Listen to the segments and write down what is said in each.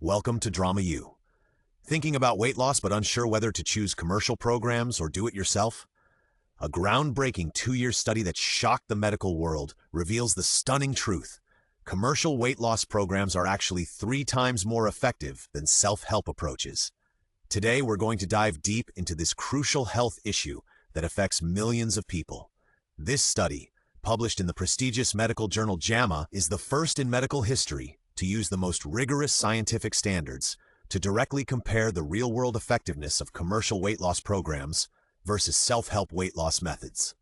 Welcome to JAMA. Thinking about weight loss but unsure whether to choose commercial programs or do it yourself? A groundbreaking 2-year study that shocked the medical world reveals the stunning truth. Commercial weight loss programs are actually 3 times more effective than self-help approaches. Today, we're going to dive deep into this crucial health issue that affects millions of people. This study, published in the prestigious medical journal JAMA, is the first in medical history to use the most rigorous scientific standards to directly compare the real-world effectiveness of commercial weight loss programs versus self-help weight loss methods.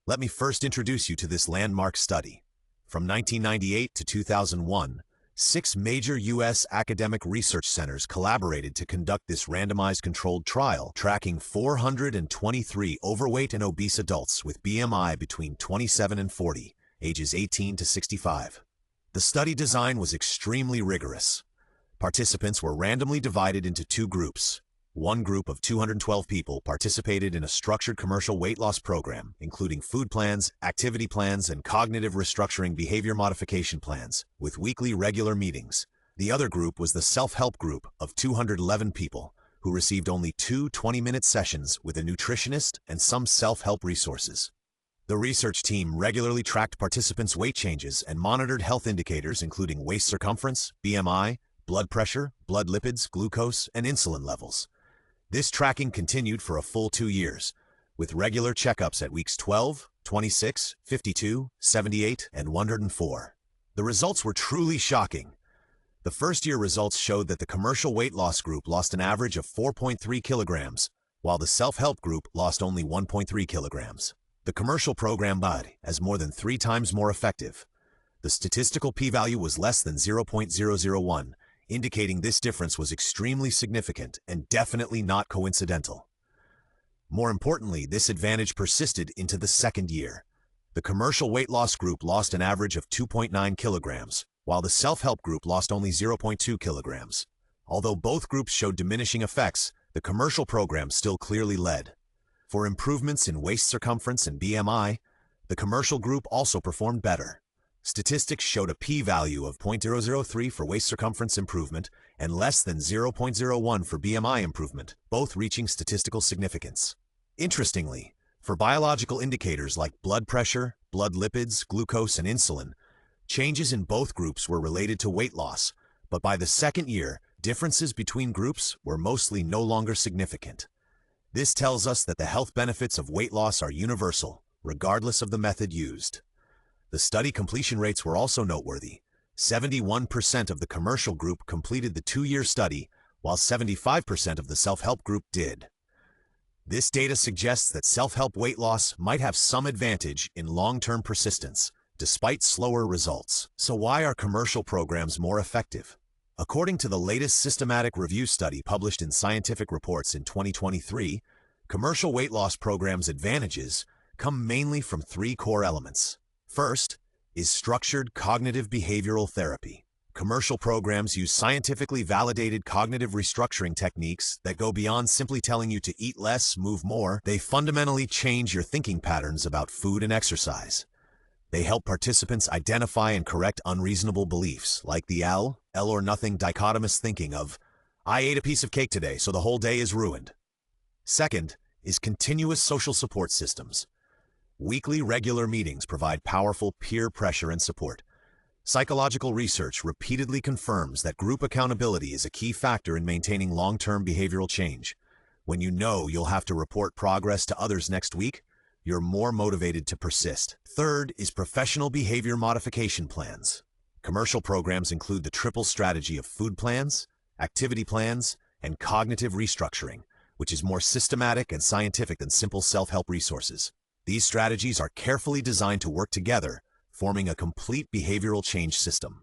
Let me first introduce you to this landmark study. From 1998 to 2001, 6 major U.S. academic research centers collaborated to conduct this randomized controlled trial, tracking 423 overweight and obese adults with BMI between 27 and 40, ages 18 to 65. The study design was extremely rigorous. Participants were randomly divided into 2 groups. One group of 212 people participated in a structured commercial weight loss program, including food plans, activity plans, and cognitive restructuring behavior modification plans, with weekly regular meetings. The other group was the self-help group of 211 people, who received only 2 20-minute sessions with a nutritionist and some self-help resources. The research team regularly tracked participants' weight changes and monitored health indicators including waist circumference, BMI, blood pressure, blood lipids, glucose, and insulin levels. This tracking continued for a full 2 years, with regular checkups at weeks 12, 26, 52, 78, and 104. The results were truly shocking. The first-year results showed that the commercial weight loss group lost an average of 4.3 kilograms, while the self-help group lost only 1.3 kilograms. The commercial program as more than 3 times more effective. The statistical p-value was less than 0.001, indicating this difference was extremely significant and definitely not coincidental. More importantly, this advantage persisted into the second year. The commercial weight loss group lost an average of 2.9 kilograms, while the self-help group lost only 0.2 kilograms. Although both groups showed diminishing effects, the commercial program still clearly led. For improvements in waist circumference and BMI, the commercial group also performed better. Statistics showed a p-value of 0.003 for waist circumference improvement and less than 0.01 for BMI improvement, both reaching statistical significance. Interestingly, for biological indicators like blood pressure, blood lipids, glucose, and insulin, changes in both groups were related to weight loss, but by the second year, differences between groups were mostly no longer significant. This tells us that the health benefits of weight loss are universal, regardless of the method used. The study completion rates were also noteworthy. 71% of the commercial group completed the 2-year study, while 75% of the self-help group did. This data suggests that self-help weight loss might have some advantage in long-term persistence, despite slower results. So why are commercial programs more effective? According to the latest systematic review study published in Scientific Reports in 2023, commercial weight loss programs' advantages come mainly from 3 core elements. First is structured cognitive behavioral therapy. Commercial programs use scientifically validated cognitive restructuring techniques that go beyond simply telling you to eat less, move more. They fundamentally change your thinking patterns about food and exercise. They help participants identify and correct unreasonable beliefs, like the L or nothing dichotomous thinking of, I ate a piece of cake today, so the whole day is ruined. Second is continuous social support systems. Weekly regular meetings provide powerful peer pressure and support. Psychological research repeatedly confirms that group accountability is a key factor in maintaining long-term behavioral change. When you know you'll have to report progress to others next week, you're more motivated to persist. Third is professional behavior modification plans. Commercial programs include the triple strategy of food plans, activity plans, and cognitive restructuring, which is more systematic and scientific than simple self-help resources. These strategies are carefully designed to work together, forming a complete behavioral change system.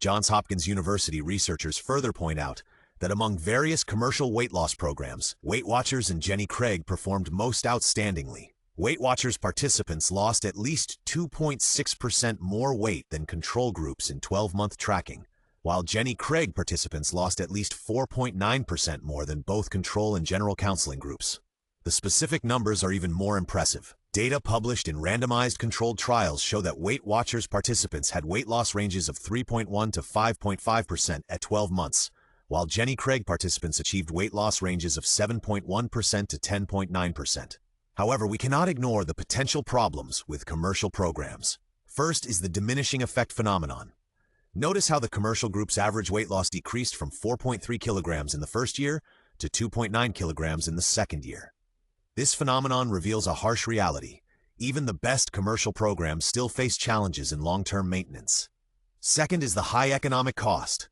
Johns Hopkins University researchers further point out that among various commercial weight loss programs, Weight Watchers and Jenny Craig performed most outstandingly. Weight Watchers participants lost at least 2.6% more weight than control groups in 12-month tracking, while Jenny Craig participants lost at least 4.9% more than both control and general counseling groups. The specific numbers are even more impressive. Data published in randomized controlled trials show that Weight Watchers participants had weight loss ranges of 3.1 to 5.5% at 12 months, while Jenny Craig participants achieved weight loss ranges of 7.1% to 10.9%. However, we cannot ignore the potential problems with commercial programs. First is the diminishing effect phenomenon. Notice how the commercial group's average weight loss decreased from 4.3 kilograms in the first year to 2.9 kilograms in the second year. This phenomenon reveals a harsh reality. Even the best commercial programs still face challenges in long-term maintenance. Second is the high economic cost.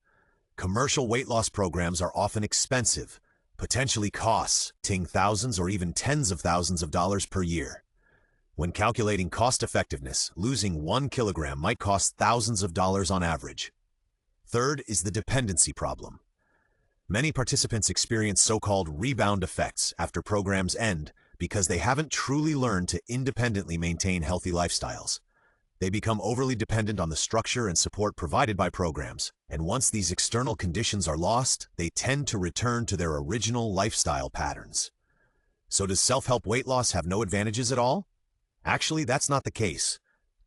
Commercial weight loss programs are often expensive, potentially costing thousands or even tens of thousands of dollars per year. When calculating cost effectiveness, losing 1 kilogram might cost thousands of dollars on average. Third is the dependency problem. Many participants experience so-called rebound effects after programs end because they haven't truly learned to independently maintain healthy lifestyles. They become overly dependent on the structure and support provided by programs, and once these external conditions are lost, they tend to return to their original lifestyle patterns. So does self-help weight loss have no advantages at all? Actually, that's not the case.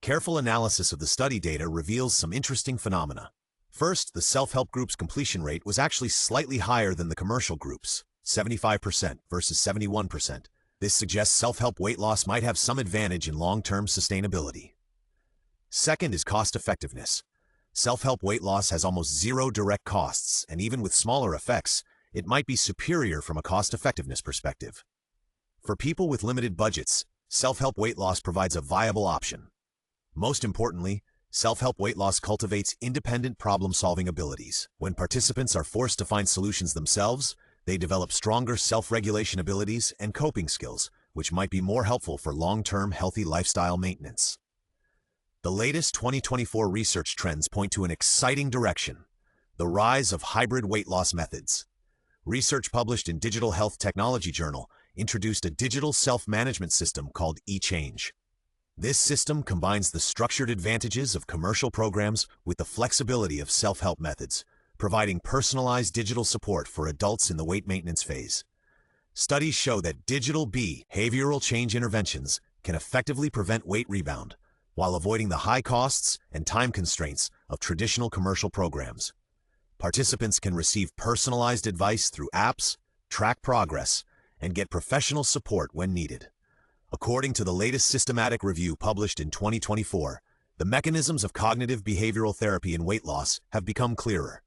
Careful analysis of the study data reveals some interesting phenomena. First, the self-help group's completion rate was actually slightly higher than the commercial groups, 75% versus 71%. This suggests self-help weight loss might have some advantage in long-term sustainability. Second is cost effectiveness. Self-help weight loss has almost zero direct costs, and even with smaller effects, it might be superior from a cost-effectiveness perspective. For people with limited budgets, self-help weight loss provides a viable option. Most importantly, self-help weight loss cultivates independent problem-solving abilities. When participants are forced to find solutions themselves, they develop stronger self-regulation abilities and coping skills, which might be more helpful for long-term healthy lifestyle maintenance. The latest 2024 research trends point to an exciting direction: the rise of hybrid weight loss methods. Research published in Digital Health Technology Journal introduced a digital self-management system called eChange. This system combines the structured advantages of commercial programs with the flexibility of self-help methods, providing personalized digital support for adults in the weight maintenance phase. Studies show that digital behavioral change interventions can effectively prevent weight rebound, while avoiding the high costs and time constraints of traditional commercial programs. Participants can receive personalized advice through apps, track progress, and get professional support when needed. According to the latest systematic review published in 2024, the mechanisms of cognitive behavioral therapy in weight loss have become clearer.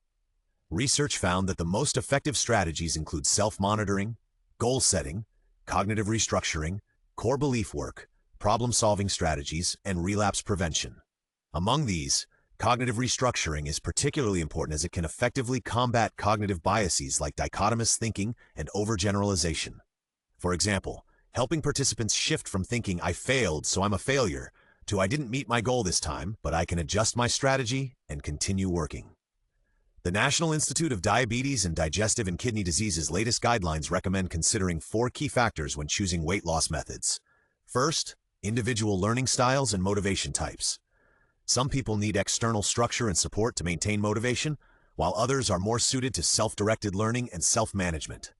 Research found that the most effective strategies include self-monitoring, goal setting, cognitive restructuring, core belief work, problem-solving strategies, and relapse prevention. Among these, cognitive restructuring is particularly important as it can effectively combat cognitive biases like dichotomous thinking and overgeneralization. For example, helping participants shift from thinking "I failed, so I'm a failure" to "I didn't meet my goal this time, but I can adjust my strategy and continue working." The National Institute of Diabetes and Digestive and Kidney Diseases' latest guidelines recommend considering 4 key factors when choosing weight loss methods. First, individual learning styles and motivation types. Some people need external structure and support to maintain motivation, while others are more suited to self-directed learning and self-management.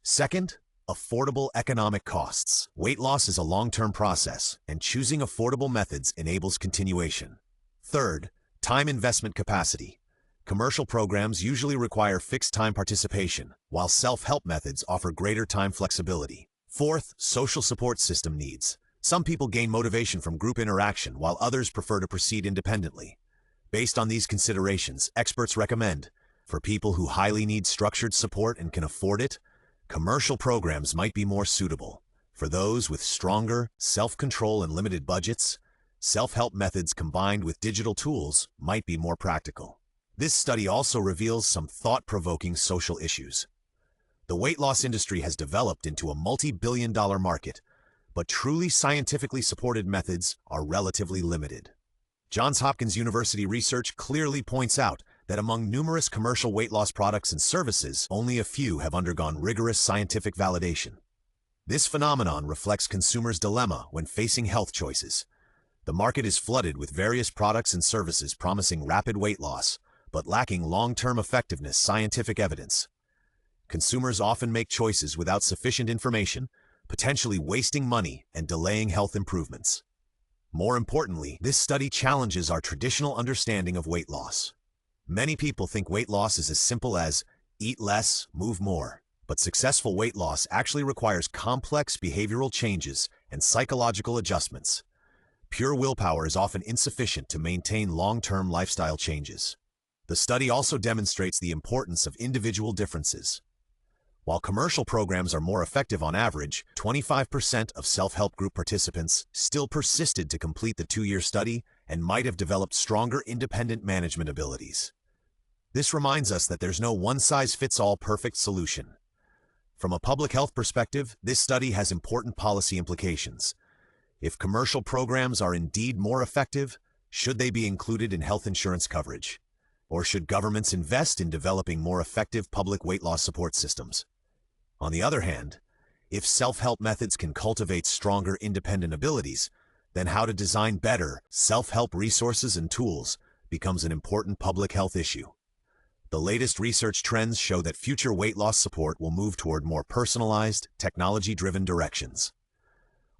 Second, affordable economic costs. Weight loss is a long-term process, and choosing affordable methods enables continuation. Third, time investment capacity. Commercial programs usually require fixed-time participation, while self-help methods offer greater time flexibility. Fourth, social support system needs. Some people gain motivation from group interaction, while others prefer to proceed independently. Based on these considerations, experts recommend, for people who highly need structured support and can afford it, commercial programs might be more suitable. For those with stronger self-control and limited budgets, self-help methods combined with digital tools might be more practical. This study also reveals some thought-provoking social issues. The weight loss industry has developed into a multi-billion-dollar market, but truly scientifically supported methods are relatively limited. Johns Hopkins University research clearly points out that among numerous commercial weight loss products and services, only a few have undergone rigorous scientific validation. This phenomenon reflects consumers' dilemma when facing health choices. The market is flooded with various products and services promising rapid weight loss, but lacking long-term effectiveness scientific evidence. Consumers often make choices without sufficient information, potentially wasting money and delaying health improvements. More importantly, this study challenges our traditional understanding of weight loss. Many people think weight loss is as simple as Eat less, move more. But successful weight loss actually requires complex behavioral changes and psychological adjustments. Pure willpower is often insufficient to maintain long-term lifestyle changes. The study also demonstrates the importance of individual differences. While commercial programs are more effective on average, 25% of self-help group participants still persisted to complete the 2-year study and might have developed stronger independent management abilities. This reminds us that there's no one-size-fits-all perfect solution. From a public health perspective, this study has important policy implications. If commercial programs are indeed more effective, should they be included in health insurance coverage? Or should governments invest in developing more effective public weight loss support systems? On the other hand, if self-help methods can cultivate stronger independent abilities, then how to design better self-help resources and tools becomes an important public health issue. The latest research trends show that future weight loss support will move toward more personalized, technology-driven directions.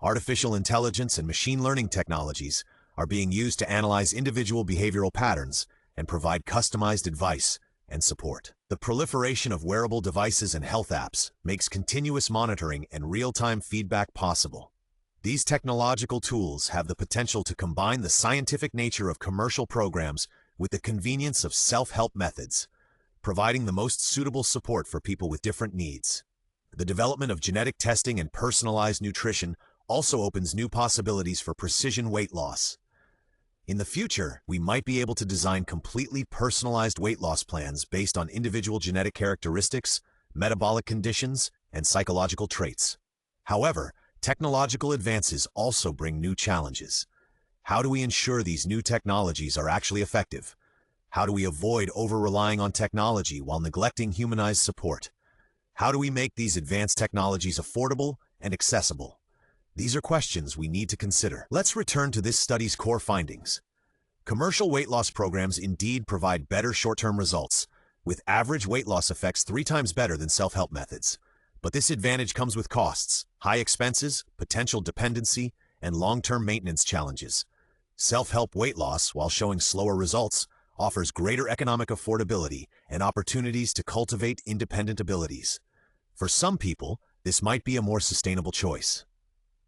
Artificial intelligence and machine learning technologies are being used to analyze individual behavioral patterns and provide customized advice and support. The proliferation of wearable devices and health apps makes continuous monitoring and real-time feedback possible. These technological tools have the potential to combine the scientific nature of commercial programs with the convenience of self-help methods, providing the most suitable support for people with different needs. The development of genetic testing and personalized nutrition also opens new possibilities for precision weight loss. In the future, we might be able to design completely personalized weight loss plans based on individual genetic characteristics, metabolic conditions, and psychological traits. However, technological advances also bring new challenges. How do we ensure these new technologies are actually effective? How do we avoid over-relying on technology while neglecting humanized support? How do we make these advanced technologies affordable and accessible? These are questions we need to consider. Let's return to this study's core findings. Commercial weight loss programs indeed provide better short-term results, with average weight loss effects 3 times better than self-help methods. But this advantage comes with costs, high expenses, potential dependency, and long-term maintenance challenges. Self-help weight loss, while showing slower results, offers greater economic affordability and opportunities to cultivate independent abilities. For some people, this might be a more sustainable choice.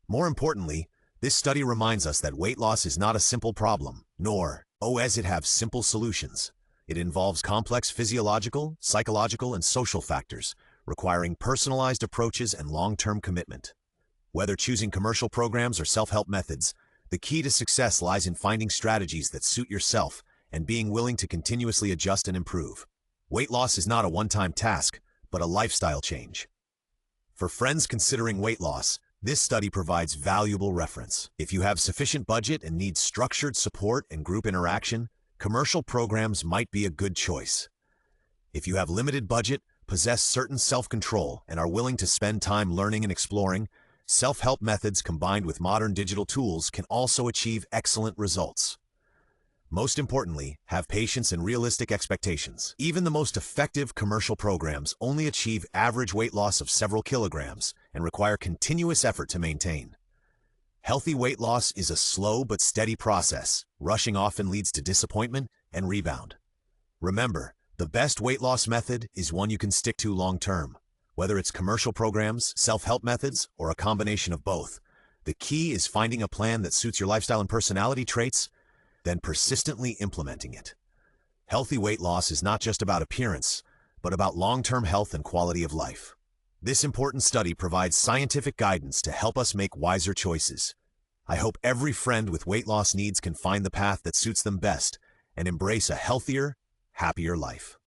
More importantly, this study reminds us that weight loss is not a simple problem, nor does it have simple solutions. It involves complex physiological, psychological, and social factors, requiring personalized approaches and long-term commitment. Whether choosing commercial programs or self-help methods, the key to success lies in finding strategies that suit yourself and being willing to continuously adjust and improve. Weight loss is not a one-time task, but a lifestyle change. For friends considering weight loss, this study provides valuable reference. If you have sufficient budget and need structured support and group interaction, commercial programs might be a good choice. If you have limited budget, possess certain self-control, and are willing to spend time learning and exploring, self-help methods combined with modern digital tools can also achieve excellent results. Most importantly, have patience and realistic expectations. Even the most effective commercial programs only achieve average weight loss of several kilograms and require continuous effort to maintain. Healthy weight loss is a slow but steady process. Rushing often leads to disappointment and rebound. Remember, the best weight loss method is one you can stick to long-term. Whether it's commercial programs, self-help methods, or a combination of both, the key is finding a plan that suits your lifestyle and personality traits, then persistently implementing it. Healthy weight loss is not just about appearance, but about long-term health and quality of life. This important study provides scientific guidance to help us make wiser choices. I hope every friend with weight loss needs can find the path that suits them best and embrace a healthier, happier life.